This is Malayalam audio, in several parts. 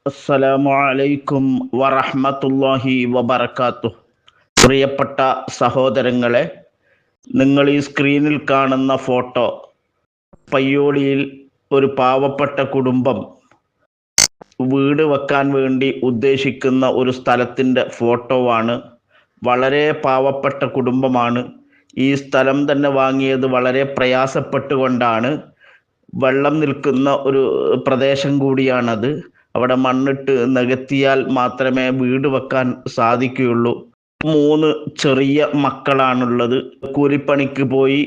അസ്സലാമു അലൈക്കും വറഹ്മത്തുള്ളാഹി വബറകാതുഹു. പ്രിയപ്പെട്ട സഹോദരങ്ങളെ, നിങ്ങൾ ഈ സ്ക്രീനിൽ കാണുന്ന ഫോട്ടോ പയ്യോളിയിൽ ഒരു പാവപ്പെട്ട കുടുംബം വീട് വെക്കാൻ വേണ്ടി ഉദ്ദേശിക്കുന്ന ഒരു സ്ഥലത്തിൻ്റെ ഫോട്ടോ ആണ്. വളരെ പാവപ്പെട്ട കുടുംബമാണ്. ഈ സ്ഥലം തന്നെ വാങ്ങിയത് വളരെ പ്രയാസപ്പെട്ടുകൊണ്ടാണ്. വെള്ളം നിൽക്കുന്ന ഒരു പ്രദേശം കൂടിയാണത്. അവിടെ മണ്ണിട്ട് നികത്തിയാൽ മാത്രമേ വീട് വെക്കാൻ സാധിക്കുകയുള്ളൂ. 3 ചെറിയ മക്കളാണുള്ളത്. കൂലിപ്പണിക്ക് പോയി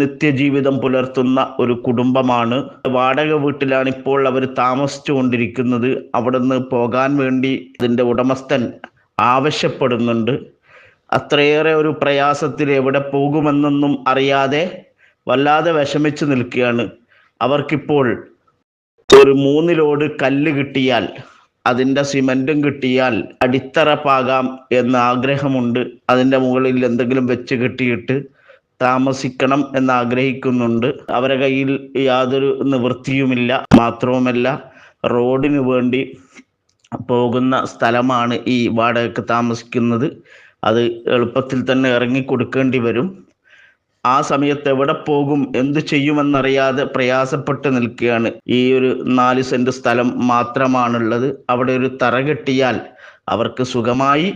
നിത്യജീവിതം പുലർത്തുന്ന ഒരു കുടുംബമാണ്. വാടക വീട്ടിലാണ് ഇപ്പോൾ അവർ താമസിച്ചു കൊണ്ടിരിക്കുന്നത്. അവിടുന്ന് പോകാൻ വേണ്ടി അതിൻ്റെ ഉടമസ്ഥൻ ആവശ്യപ്പെടുന്നുണ്ട്. അത്രയേറെ ഒരു പ്രയാസത്തിൽ എവിടെ പോകുമെന്നൊന്നും അറിയാതെ വല്ലാതെ വിഷമിച്ച് നിൽക്കുകയാണ്. അവർക്കിപ്പോൾ ഒരു 3 ലോഡ് കല്ല് കിട്ടിയാൽ, അതിൻ്റെ സിമൻറ്റും കിട്ടിയാൽ അടിത്തറ പാകാം എന്ന് ആഗ്രഹമുണ്ട്. അതിൻ്റെ മുകളിൽ എന്തെങ്കിലും വെച്ച് കെട്ടിയിട്ട് താമസിക്കണം എന്ന് ആഗ്രഹിക്കുന്നുണ്ട്. അവരുടെ കയ്യിൽ യാതൊരു നിവൃത്തിയുമില്ല. മാത്രവുമല്ല, റോഡിന് വേണ്ടി പോകുന്ന സ്ഥലമാണ് ഈ വാടകയ്ക്ക് താമസിക്കുന്നത്. അത് എളുപ്പത്തിൽ തന്നെ ഇറങ്ങിക്കൊടുക്കേണ്ടി വരും. ആ സമയത്ത് എവിടെ പോകും, എന്ത് ചെയ്യുമെന്നറിയാതെ പ്രയാസപ്പെട്ട് നിൽക്കുകയാണ്. ഈ ഒരു 4 സെന്റ് സ്ഥലം മാത്രമാണുള്ളത്. അവിടെ ഒരു തറ കെട്ടിയാൽ അവർക്ക് സുഖമായി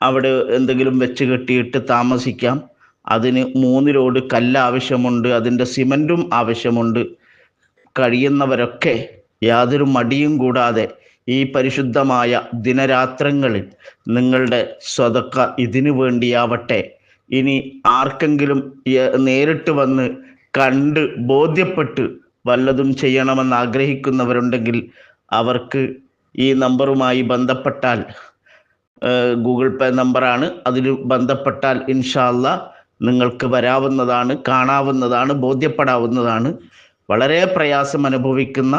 അവിടെ എന്തെങ്കിലും വെച്ച് കെട്ടിയിട്ട് താമസിക്കാം. അതിന് 3 ലോഡ് കല്ല് ആവശ്യമുണ്ട്, അതിൻ്റെ സിമൻറ്റും ആവശ്യമുണ്ട്. കഴിയുന്നവരൊക്കെ യാതൊരു മടിയും കൂടാതെ ഈ പരിശുദ്ധമായ ദിനരാത്രങ്ങളിൽ നിങ്ങളുടെ സ്വതക്ക ഇതിനു വേണ്ടിയാവട്ടെ. ഇനി ആർക്കെങ്കിലും നേരിട്ട് വന്ന് കണ്ട് ബോധ്യപ്പെട്ട് വല്ലതും ചെയ്യണമെന്ന് ആഗ്രഹിക്കുന്നവരുണ്ടെങ്കിൽ അവർക്ക് ഈ നമ്പറുമായി ബന്ധപ്പെട്ടാൽ, ഗൂഗിൾ പേ നമ്പറാണ്, അതിൽ ബന്ധപ്പെട്ടാൽ ഇൻഷാ അല്ലാഹ് നിങ്ങൾക്ക് വരാവുന്നതാണ്, കാണാവുന്നതാണ്, ബോധ്യപ്പെടാവുന്നതാണ്. വളരെ പ്രയാസം അനുഭവിക്കുന്ന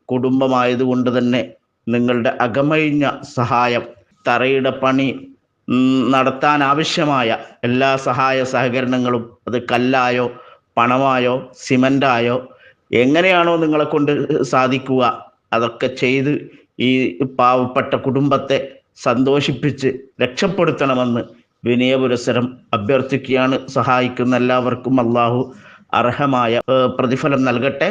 കുടുംബമായതുകൊണ്ട് തന്നെ നിങ്ങളുടെ അകമഴിഞ്ഞ സഹായം, തറയുടെ പണി നടത്താൻ ആവശ്യമായ എല്ലാ സഹായ സഹകരണങ്ങളും, അത് കല്ലായോ പണമായോ സിമൻ്റായോ എങ്ങനെയാണോ നിങ്ങളെ കൊണ്ട് സാധിക്കുക അതൊക്കെ ചെയ്ത് ഈ പാവപ്പെട്ട കുടുംബത്തെ സന്തോഷിപ്പിച്ച് രക്ഷപ്പെടുത്തണമെന്ന് വിനയപുരസരം അഭ്യർത്ഥിക്കുകയാണ്. സഹായിക്കുന്ന എല്ലാവർക്കും അള്ളാഹു അർഹമായ പ്രതിഫലം നൽകട്ടെ.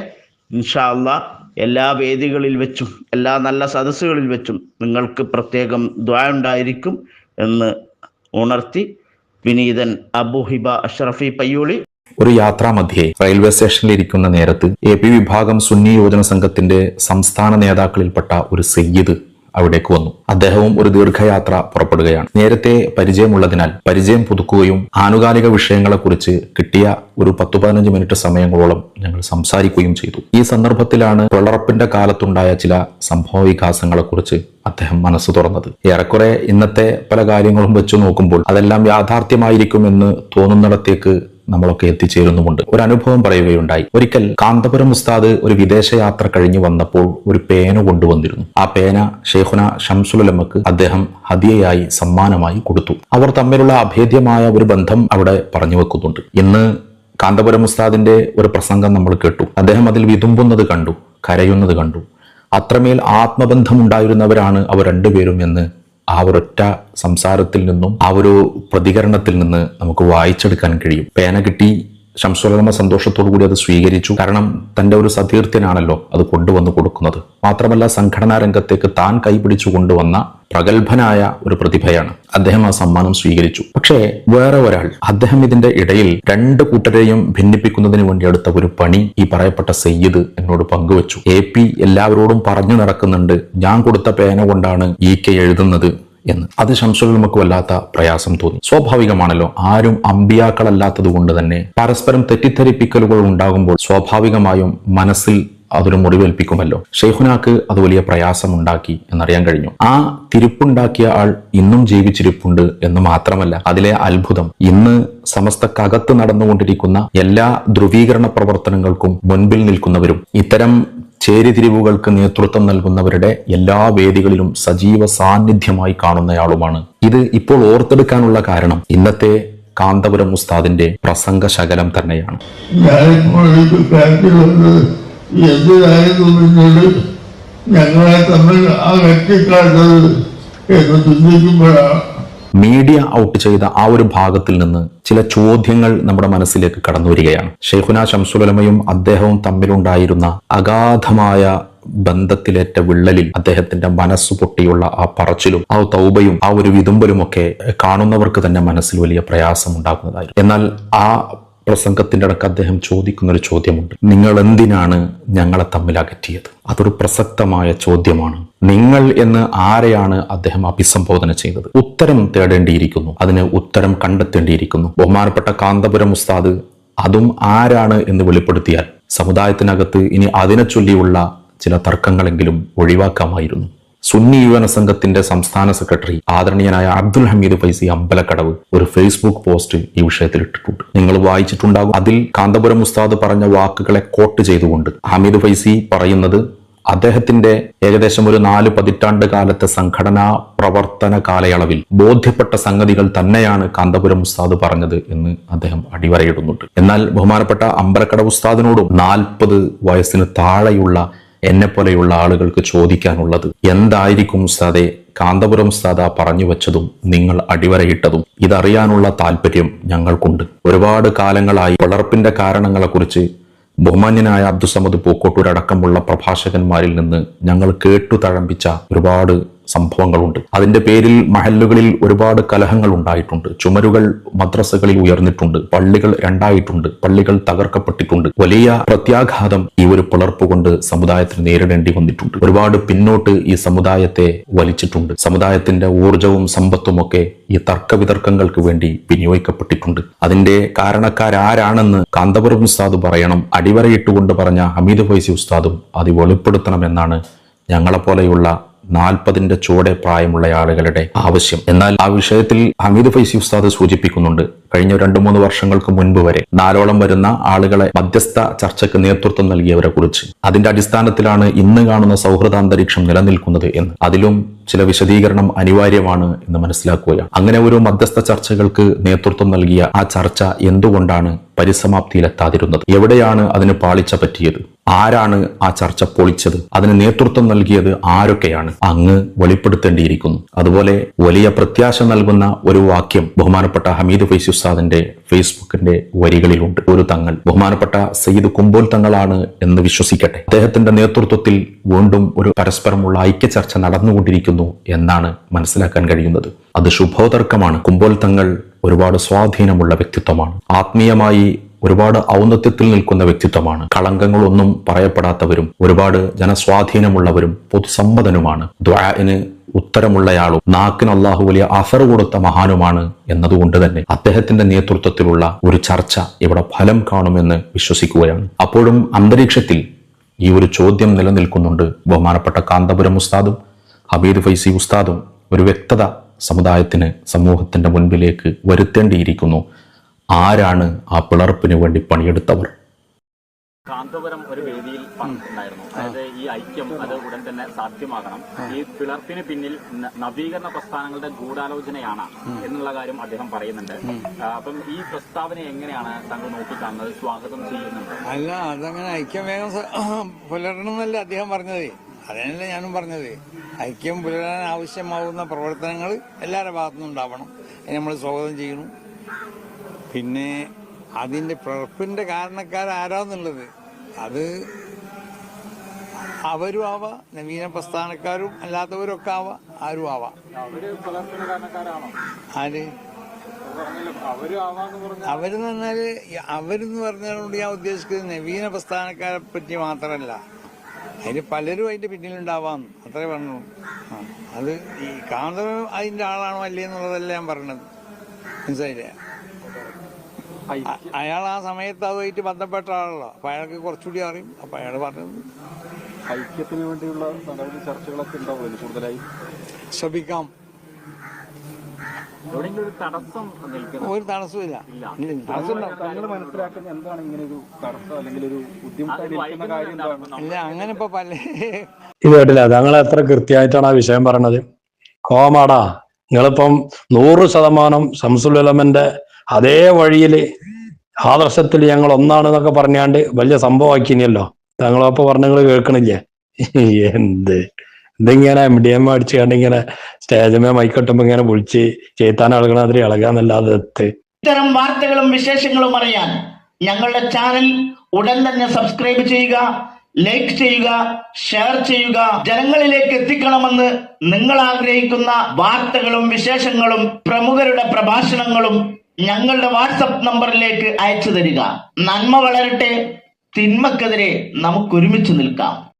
ഇൻഷാ അല്ലാഹ് എല്ലാ വേദികളിൽ വെച്ചും എല്ലാ നല്ല സദസ്സുകളിൽ വെച്ചും നിങ്ങൾക്ക് പ്രത്യേകം ദുആ ഉണ്ടായിരിക്കും എന്ന് ഉണർത്തി വിനീതൻ അബു ഹിബ അഷ്റഫി പയ്യോളി. ഒരു യാത്രാമധ്യേ റെയിൽവേ സ്റ്റേഷനിൽ ഇരിക്കുന്ന നേരത്ത് AP വിഭാഗം സുന്നി യോജന സംഘത്തിന്റെ സംസ്ഥാന നേതാക്കളിൽപ്പെട്ട ഒരു സയ്യിദ് അവിടേക്ക് വന്നു. അദ്ദേഹവും ഒരു ദീർഘയാത്ര പുറപ്പെടുകയാണ്. നേരത്തെ പരിചയമുള്ളതിനാൽ പരിചയം പുതുക്കുകയും ആനുകാലിക വിഷയങ്ങളെക്കുറിച്ച് കിട്ടിയ ഒരു 10-15 മിനിറ്റ് സമയങ്ങളോളം ഞങ്ങൾ സംസാരിക്കുകയും ചെയ്തു. ഈ സന്ദർഭത്തിലാണ് തൊള്ളറപ്പിന്റെ കാലത്തുണ്ടായ ചില സംഭവ വികാസങ്ങളെക്കുറിച്ച് അദ്ദേഹം മനസ്സ് തുറന്നത്. ഏറെക്കുറെ ഇന്നത്തെ പല കാര്യങ്ങളും വെച്ചു നോക്കുമ്പോൾ അതെല്ലാം യാഥാർത്ഥ്യമായിരിക്കുമെന്ന് തോന്നുന്നിടത്തേക്ക് നമ്മളൊക്കെ എത്തിച്ചേരുന്നുമുണ്ട്. ഒരു അനുഭവം പറയുകയുണ്ടായി. ഒരിക്കൽ കാന്തപുരം ഉസ്താദ് ഒരു വിദേശയാത്ര കഴിഞ്ഞു വന്നപ്പോൾ ഒരു പേന കൊണ്ടുവന്നിരുന്നു. ആ പേന ഷെയ്ഖുന ശംസുൽ ഉലമക്ക് അദ്ദേഹം ഹദിയയായി സമ്മാനമായി കൊടുത്തു. അവർ തമ്മിലുള്ള അഭേദ്യമായ ഒരു ബന്ധം അവിടെ പറഞ്ഞു വെക്കുന്നുണ്ട്. ഇന്ന് കാന്തപുരം ഉസ്താദിന്റെ ഒരു പ്രസംഗം നമ്മൾ കേട്ടു. അദ്ദേഹം അതിൽ വിതുമ്പുന്നത് കണ്ടു, കരയുന്നത് കണ്ടു. അത്രമേൽ ആത്മബന്ധമുണ്ടായിരുന്നവരാണ് അവർ രണ്ടുപേരും എന്ന് ആ ഒരൊറ്റ സംസാരത്തിൽ നിന്നും ആ ഒരു പ്രതികരണത്തിൽ നിന്ന് നമുക്ക് വായിച്ചെടുക്കാൻ കഴിയും. പേന കിട്ടി, ശംസുലമ സന്തോഷത്തോടു കൂടി അത് സ്വീകരിച്ചു. കാരണം തന്റെ ഒരു സതീർത്ഥ്യനാണല്ലോ അത് കൊണ്ടുവന്ന് കൊടുക്കുന്നത്. മാത്രമല്ല, സംഘടനാ രംഗത്തേക്ക് താൻ കൈപിടിച്ചു കൊണ്ടുവന്ന പ്രഗത്ഭനായ ഒരു പ്രതിഭയാണ്. അദ്ദേഹം ആ സമ്മാനം സ്വീകരിച്ചു. പക്ഷേ വേറെ ഒരാൾ, അദ്ദേഹം ഇതിന്റെ ഇടയിൽ 2 കൂട്ടരെയും ഭിന്നിപ്പിക്കുന്നതിന് വേണ്ടി എടുത്ത ഒരു പണി ഈ പറയപ്പെട്ട സയ്യിദ് എന്നോട് പങ്കുവച്ചു. AP എല്ലാവരോടും പറഞ്ഞു നടക്കുന്നുണ്ട്, ഞാൻ കൊടുത്ത പേന കൊണ്ടാണ് EK എഴുതുന്നത് എന്ന്. അത് ശംസുൽ നമുക്ക് വല്ലാത്ത പ്രയാസം തോന്നി. സ്വാഭാവികമാണല്ലോ, ആരും അമ്പിയാക്കളല്ലാത്തത് കൊണ്ട് തന്നെ പരസ്പരം തെറ്റിദ്ധരിപ്പിക്കലുകൾ ഉണ്ടാകുമ്പോൾ സ്വാഭാവികമായും മനസ്സിൽ അതൊരു മുറിവേൽപ്പിക്കുമല്ലോ. ഷെയ്ഖുനാക്ക് അത് വലിയ പ്രയാസമുണ്ടാക്കി എന്നറിയാൻ കഴിഞ്ഞു. ആ തിരുപ്പുണ്ടാക്കിയ ആൾ ഇന്നും ജീവിച്ചിരിപ്പുണ്ട് എന്ന് മാത്രമല്ല, അതിലെ അത്ഭുതം, ഇന്ന് സമസ്തക്കകത്ത് നടന്നുകൊണ്ടിരിക്കുന്ന എല്ലാ ധ്രുവീകരണ പ്രവർത്തനങ്ങൾക്കും മുൻപിൽ നിൽക്കുന്നവരും ഇത്തരം ചേരിതിരിവുകൾക്ക് നേതൃത്വം നൽകുന്നവരുടെ എല്ലാ വേദികളിലും സജീവ സാന്നിധ്യമായി കാണുന്നയാളുമാണ്. ഇത് ഇപ്പോൾ ഓർത്തെടുക്കാനുള്ള കാരണം ഇന്നത്തെ കാന്തപുരം ഉസ്താദിന്റെ പ്രസംഗ ശകലം തന്നെയാണ്. എന്തിനായിരുന്നു നിങ്ങൾ ഞങ്ങളെ തമ്മിൽ അകറ്റിക്കാട്ടത് എന്ന് ചിന്തിക്കുമ്പോഴാണ് മീഡിയ ഔട്ട് ചെയ്ത ആ ഒരു ഭാഗത്തിൽ നിന്ന് ചില ചോദ്യങ്ങൾ നമ്മുടെ മനസ്സിലേക്ക് കടന്നു വരികയാണ്. ഷെയ്ഖുന ശംസുലുലമയും അദ്ദേഹവും തമ്മിലുണ്ടായിരുന്ന അഗാധമായ ബന്ധത്തിലേറ്റ വിള്ളലിൽ അദ്ദേഹത്തിന്റെ മനസ്സു പൊട്ടിയുള്ള ആ പറച്ചിലും ആ തൗബയും ആ ഒരു വിതുമ്പലുമൊക്കെ കാണുന്നവർക്ക് തന്നെ മനസ്സിൽ വലിയ പ്രയാസം ഉണ്ടാക്കുന്നതായിരുന്നു. എന്നാൽ ആ പ്രസംഗത്തിന്റെ ഇടയ്ക്ക് അദ്ദേഹം ചോദിക്കുന്ന ഒരു ചോദ്യമുണ്ട്: നിങ്ങൾ എന്തിനാണ് ഞങ്ങളെ തമ്മിൽ അകറ്റിയത്? അതൊരു പ്രസക്തമായ ചോദ്യമാണ്. നിങ്ങൾ എന്ന് ആരെയാണ് അദ്ദേഹം അഭിസംബോധന ചെയ്തത്? ഉത്തരം തേടേണ്ടിയിരിക്കുന്നു, അതിന് ഉത്തരം കണ്ടെത്തേണ്ടിയിരിക്കുന്നു. ബഹുമാനപ്പെട്ട കാന്തപുരം ഉസ്താദ് അതും ആരാണ് എന്ന് വെളിപ്പെടുത്തിയാൽ സമുദായത്തിനകത്ത് ഇനി അതിനെ ചൊല്ലിയുള്ള ചില തർക്കങ്ങളെങ്കിലും ഒഴിവാക്കാമായിരുന്നു. സുന്നി യുവന സംഘത്തിന്റെ സംസ്ഥാന സെക്രട്ടറി ആദരണീയനായ അബ്ദുൽ ഹമീദ് ഫൈസി അമ്പലക്കടവ് ഒരു ഫേസ്ബുക്ക് പോസ്റ്റ് ഈ വിഷയത്തിൽ ഇട്ടിട്ടുണ്ട്. നിങ്ങൾ വായിച്ചിട്ടുണ്ടാകും. അതിൽ കാന്തപുരം ഉസ്താദ് പറഞ്ഞ വാക്കുകളെ കോട്ട് ചെയ്തുകൊണ്ട് ഹമീദ് ഫൈസി പറയുന്നത്, അദ്ദേഹത്തിന്റെ ഏകദേശം ഒരു 4 പതിറ്റാണ്ട് കാലത്തെ സംഘടനാ പ്രവർത്തന കാലയളവിൽ ബോധ്യപ്പെട്ട സംഗതികൾ തന്നെയാണ് കാന്തപുരം ഉസ്താദ് പറഞ്ഞത് എന്ന് അദ്ദേഹം അടിവരയിടുന്നുണ്ട്. എന്നാൽ ബഹുമാനപ്പെട്ട അമ്പലക്കടവ് ഉസ്താദിനോടും 40 വയസ്സിന് താഴെയുള്ള എന്നെ പോലെയുള്ള ആളുകൾക്ക് ചോദിക്കാനുള്ളത്, എന്തായിരിക്കും ഉസ്താദെ കാന്തപുരം ഉസ്താദ് പറഞ്ഞു വെച്ചതും നിങ്ങൾ അടിവരയിട്ടതും? ഇതറിയാനുള്ള താല്പര്യം ഞങ്ങൾക്കുണ്ട്. ഒരുപാട് കാലങ്ങളായി വളർപ്പിന്റെ കാരണങ്ങളെക്കുറിച്ച് ബഹുമാന്യനായ അബ്ദുസമദ് പൂക്കോട്ടൂർ അടക്കമുള്ള പ്രഭാഷകന്മാരിൽ നിന്ന് ഞങ്ങൾ കേട്ടു തഴമ്പിച്ച ഒരുപാട് സംഭവങ്ങളുണ്ട്. അതിന്റെ പേരിൽ മഹല്ലുകളിൽ ഒരുപാട് കലഹങ്ങൾ ഉണ്ടായിട്ടുണ്ട്. ചുമരുകൾ മദ്രസകളിൽ ഉയർന്നിട്ടുണ്ട്. പള്ളികൾ രണ്ടായിട്ടുണ്ട്. പള്ളികൾ തകർക്കപ്പെട്ടിട്ടുണ്ട്. വലിയ പ്രത്യാഘാതം ഈ ഒരു പിളർപ്പ് കൊണ്ട് സമുദായത്തിന് നേരിടേണ്ടി വന്നിട്ടുണ്ട്. ഒരുപാട് പിന്നോട്ട് ഈ സമുദായത്തെ വലിച്ചിട്ടുണ്ട്. സമുദായത്തിന്റെ ഊർജവും സമ്പത്തുമൊക്കെ ഈ തർക്കവിതർക്കങ്ങൾക്ക് വേണ്ടി വിനിയോഗിക്കപ്പെട്ടിട്ടുണ്ട്. അതിന്റെ കാരണക്കാരാരാണെന്ന് കാന്തപുരം ഉസ്താദ് പറയണം. അടിവരയിട്ടുകൊണ്ട് പറഞ്ഞ ഹമീദ് ഫൈസി ഉസ്താദും അത് വെളിപ്പെടുത്തണമെന്നാണ് ഞങ്ങളെപ്പോലെയുള്ള 40ന്റെ ചുവടെ പ്രായമുള്ള ആളുകളുടെ ആവശ്യം. എന്നാൽ ആ വിഷയത്തിൽ ഹമീദ് ഫൈസി ഉസ്താദ് സൂചിപ്പിക്കുന്നുണ്ട്, കഴിഞ്ഞ 2-3 വർഷങ്ങൾക്ക് മുൻപ് വരെ 4ഓളം വരുന്ന ആളുകളെ മധ്യസ്ഥ ചർച്ചയ്ക്ക് നേതൃത്വം നൽകിയവരെ കുറിച്ച്, അതിന്റെ അടിസ്ഥാനത്തിലാണ് ഇന്ന് കാണുന്ന സൗഹൃദാന്തരീക്ഷം നിലനിൽക്കുന്നത് എന്ന്, അതിലും ചില വിശദീകരണം അനിവാര്യമാണ് എന്ന് മനസ്സിലാക്കുകയാണ്. അങ്ങനെ ഒരു മധ്യസ്ഥ ചർച്ചകൾക്ക് നേതൃത്വം നൽകിയ ആ ചർച്ച എന്തുകൊണ്ടാണ് പരിസമാപ്തിയിലെത്താതിരുന്നത്? എവിടെയാണ് അതിന് പാളിച്ച പറ്റിയത്? ആരാണ് ആ ചർച്ച പൊളിച്ചത്? അതിന് നേതൃത്വം നൽകിയത് ആരൊക്കെയാണ്? അങ്ങ് വെളിപ്പെടുത്തേണ്ടിയിരിക്കുന്നു. അതുപോലെ വലിയ പ്രത്യാശ നൽകുന്ന ഒരു വാക്യം ബഹുമാനപ്പെട്ട ഹമീദ് ഫൈസി ഉസ്താദിന്റെ ഫേസ്ബുക്കിന്റെ വരികളിലുണ്ട്. ഒരു തങ്ങൾ, ബഹുമാനപ്പെട്ട സയ്യിദ് കുമ്പോൽ തങ്ങളാണ് എന്ന് വിശ്വസിക്കട്ടെ, അദ്ദേഹത്തിന്റെ നേതൃത്വത്തിൽ വീണ്ടും ഒരു പരസ്പരമുള്ള ഐക്യ ചർച്ച നടന്നുകൊണ്ടിരിക്കുന്നു എന്നാണ് മനസ്സിലാക്കാൻ കഴിയുന്നത്. അത് ശുഭോദർക്കമാണ്. കുമ്പോൽ തങ്ങൾ ഒരുപാട് സ്വാധീനമുള്ള വ്യക്തിത്വമാണ്. ആത്മീയമായി ഒരുപാട് ഔന്നത്യത്തിൽ നിൽക്കുന്ന വ്യക്തിത്വമാണ്. കളങ്കങ്ങളൊന്നും പറയപ്പെടാത്തവരും ഒരുപാട് ജനസ്വാധീനമുള്ളവരും പൊതുസമ്മതനുമാണ്. ദുആഇന് ഉത്തരമുള്ളയാളും നാക്കിന് അള്ളാഹു വലിയ അസർ കൊടുത്ത മഹാനുമാണ് എന്നതുകൊണ്ട് തന്നെ അദ്ദേഹത്തിന്റെ നേതൃത്വത്തിലുള്ള ഒരു ചർച്ച ഇവിടെ ഫലം കാണുമെന്ന് വിശ്വസിക്കുകയാണ്. അപ്പോഴും അന്തരീക്ഷത്തിൽ ഈ ഒരു ചോദ്യം നിലനിൽക്കുന്നുണ്ട്. ബഹുമാനപ്പെട്ട കാന്തപുരം ഉസ്താദും ഹമീദ് ഫൈസി ഉസ്താദും ഒരു വ്യക്തത സമുദായത്തിന്, സമൂഹത്തിന്റെ മുൻപിലേക്ക് വരുത്തേണ്ടിയിരിക്കുന്നു. ആരാണ് ആ പിളർപ്പിന് വേണ്ടി പണിയെടുത്തവർ? കാന്തപുരം ഒരു വേദിയിൽ പറഞ്ഞിട്ടുണ്ടായിരുന്നു. അതായത് ഈ ഐക്യം അത് ഉടൻ തന്നെ സാധ്യമാകണം. ഈ പിളർപ്പിന് പിന്നിൽ നവീകരണ പ്രസ്ഥാനങ്ങളുടെ ഗൂഢാലോചനയാണ് എന്നുള്ള കാര്യം അദ്ദേഹം പറയുന്നുണ്ട്. അപ്പം ഈ പ്രസ്താവന എങ്ങനെയാണ് താങ്കൾ നോക്കിക്കാണുന്നത്? സ്വാഗതം ചെയ്യുന്നുണ്ട്? അല്ല, അതങ്ങനെ ഐക്യം വേഗം പുലരണം എന്നല്ലേ അദ്ദേഹം പറഞ്ഞത്. അതിനല്ലേ ഞാനും പറഞ്ഞത്. ഐക്യം പുലരാൻ ആവശ്യമാവുന്ന പ്രവർത്തനങ്ങൾ എല്ലാവരുടെ ഭാഗത്തുനിന്നും ഉണ്ടാവണം. അതിന് നമ്മൾ സ്വാഗതം ചെയ്യുന്നു. പിന്നെ അതിന്റെ പിളർപ്പിന്റെ കാരണക്കാരാരാന്നുള്ളത് അത് അവരും ആവാം, നവീന പ്രസ്ഥാനക്കാരും അല്ലാത്തവരും ഒക്കെ ആവാം, ആരും ആവാം. ആര് അവരെന്ന് പറഞ്ഞാല് അവരെന്ന് പറഞ്ഞതുകൊണ്ട് ഞാൻ ഉദ്ദേശിക്കുന്നത് നവീന പ്രസ്ഥാനക്കാരെ പറ്റി മാത്രമല്ല, അതിന് പലരും അതിന്റെ പിന്നിലുണ്ടാവാം, അത്രേ പറഞ്ഞു. അത് ഈ കാന്തപുരം അതിന്റെ ആളാണോ അല്ലേ എന്നുള്ളതല്ല ഞാൻ പറഞ്ഞത്, മനസ്സിലായില്ലേ? അയാൾ ആ സമയത്ത് അതുമായിട്ട് ബന്ധപ്പെട്ട ആളല്ലോ, അപ്പൊ അയാൾക്ക് കുറച്ചുകൂടി അറിയും. അപ്പൊ അയാൾ പറഞ്ഞത് ഐക്യത്തിന് വേണ്ടിയുള്ള ചർച്ചകളൊക്കെ ഉണ്ടാവും. കൂടുതലായി ശ്രമിക്കാം. ഒരു തടസ്സമില്ല. മനസ്സിലാക്കുന്ന എന്താണ് ഇങ്ങനെ ഒരു തടസ്സം അല്ലെങ്കിൽ ഒരു ബുദ്ധിമുട്ടായിരിക്കുന്ന കാര്യം? അല്ല, അങ്ങനെ ഇപ്പൊ പല ഇത് കേട്ടില്ല, താങ്കൾ എത്ര കൃത്യമായിട്ടാണ് ആ വിഷയം പറഞ്ഞത്. കോമാടാ, നിങ്ങളിപ്പം 100% ശംസുൽ ഉലമന്റെ അതേ വഴിയിൽ ആദർശത്തിൽ ഞങ്ങൾ ഒന്നാണ് എന്നൊക്കെ പറഞ്ഞാണ്ട് വലിയ സംഭവമാക്കിനിയല്ലോ. താങ്കളപ്പോ പറഞ്ഞ നിങ്ങൾ കേൾക്കണില്ലേ? എന്ത് ഇതിങ്ങനെ MDM അടിച്ചു കണ്ട് ഇങ്ങനെ സ്റ്റേജമേ മൈക്കൊട്ടുമ്പോ ഇങ്ങനെ വിളിച്ച് ചെയ്ത്താൻ അളകണാതിരി ഇളകാന്നല്ലാതെ ഇത്തരം വാർത്തകളും വിശേഷങ്ങളും അറിയാൻ ഞങ്ങളുടെ ചാനൽ ഉടൻ തന്നെ സബ്സ്ക്രൈബ് ചെയ്യുക, ലൈക്ക് ചെയ്യുക, ഷെയർ ചെയ്യുക. ജനങ്ങളിലേക്ക് എത്തിക്കണമെന്ന് നിങ്ങൾ ആഗ്രഹിക്കുന്ന വാർത്തകളും വിശേഷങ്ങളും പ്രമുഖരുടെ പ്രഭാഷണങ്ങളും ഞങ്ങളുടെ വാട്സപ്പ് നമ്പറിലേക്ക് അയച്ചു തരിക. നന്മ വളരട്ടെ, തിന്മക്കെതിരെ നമുക്കൊരുമിച്ച് നിൽക്കാം.